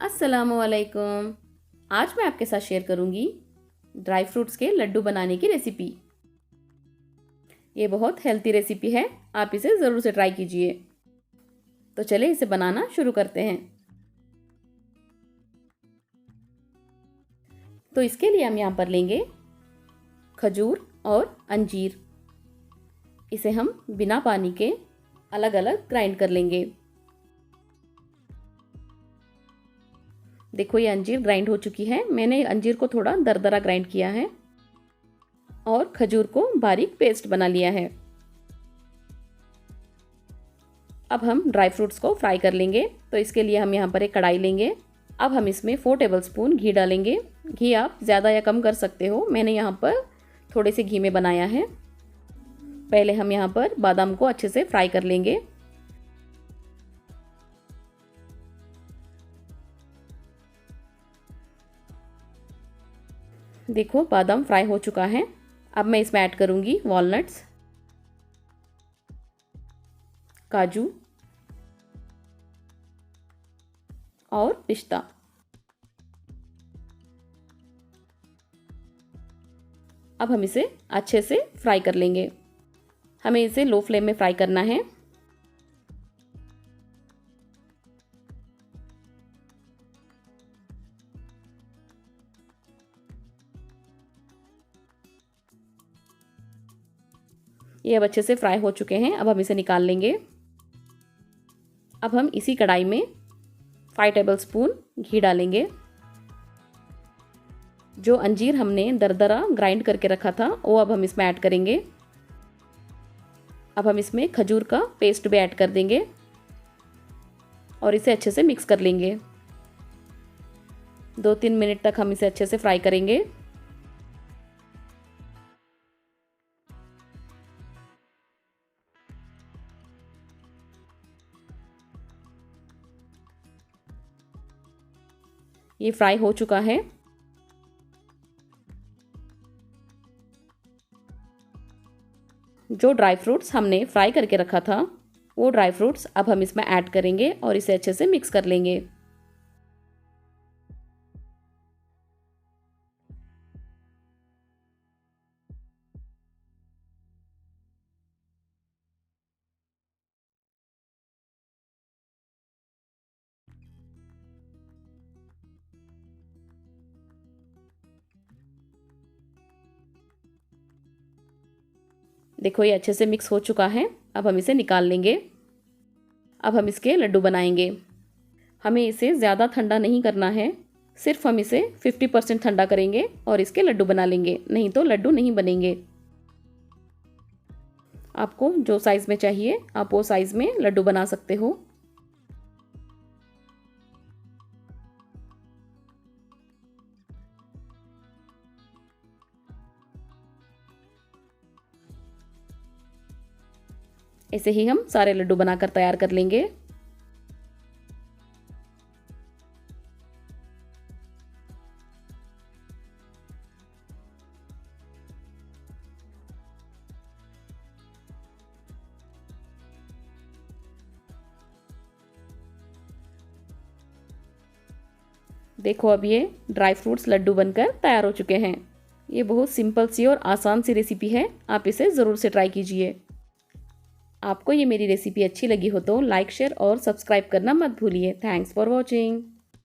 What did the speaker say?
अस्सलामुअलैकुम। आज मैं आपके साथ शेयर करूंगी ड्राई फ्रूट्स के लड्डू बनाने की रेसिपी। ये बहुत हेल्थी रेसिपी है, आप इसे ज़रूर से ट्राई कीजिए। तो चले इसे बनाना शुरू करते हैं। तो इसके लिए हम यहाँ पर लेंगे खजूर और अंजीर। इसे हम बिना पानी के अलग अलग ग्राइंड कर लेंगे। देखो ये अंजीर ग्राइंड हो चुकी है। मैंने अंजीर को थोड़ा दरदरा ग्राइंड किया है और खजूर को बारीक पेस्ट बना लिया है। अब हम ड्राई फ्रूट्स को फ्राई कर लेंगे। तो इसके लिए हम यहाँ पर एक कढ़ाई लेंगे। अब हम इसमें 4 टेबलस्पून घी डालेंगे। घी आप ज़्यादा या कम कर सकते हो, मैंने यहाँ पर थोड़े से घी में बनाया है। पहले हम यहाँ पर बादाम को अच्छे से फ्राई कर लेंगे। देखो बादाम फ्राई हो चुका है। अब मैं इसमें ऐड करूँगी वॉलनट्स, काजू और पिस्ता। अब हम इसे अच्छे से फ्राई कर लेंगे। हमें इसे लो फ्लेम में फ्राई करना है। ये अब अच्छे से फ्राई हो चुके हैं। अब हम इसे निकाल लेंगे। अब हम इसी कढ़ाई में 5 टेबलस्पून घी डालेंगे। जो अंजीर हमने दरदरा ग्राइंड करके रखा था वो अब हम इसमें ऐड करेंगे। अब हम इसमें खजूर का पेस्ट भी ऐड कर देंगे और इसे अच्छे से मिक्स कर लेंगे। 2-3 मिनट तक हम इसे अच्छे से फ्राई करेंगे। ये फ्राई हो चुका है। जो ड्राई फ्रूट्स हमने फ्राई करके रखा था वो ड्राई फ्रूट्स अब हम इसमें ऐड करेंगे और इसे अच्छे से मिक्स कर लेंगे। देखो ये अच्छे से मिक्स हो चुका है। अब हम इसे निकाल लेंगे। अब हम इसके लड्डू बनाएंगे। हमें इसे ज़्यादा ठंडा नहीं करना है, सिर्फ हम इसे 50% ठंडा करेंगे और इसके लड्डू बना लेंगे, नहीं तो लड्डू नहीं बनेंगे। आपको जो साइज़ में चाहिए आप वो साइज़ में लड्डू बना सकते हो। ऐसे ही हम सारे लड्डू बनाकर तैयार कर लेंगे। देखो अब ये ड्राई फ्रूट्स लड्डू बनकर तैयार हो चुके हैं। ये बहुत सिंपल सी और आसान सी रेसिपी है, आप इसे ज़रूर से ट्राई कीजिए। आपको ये मेरी रेसिपी अच्छी लगी हो तो लाइक, शेयर और सब्सक्राइब करना मत भूलिए। Thanks for watching.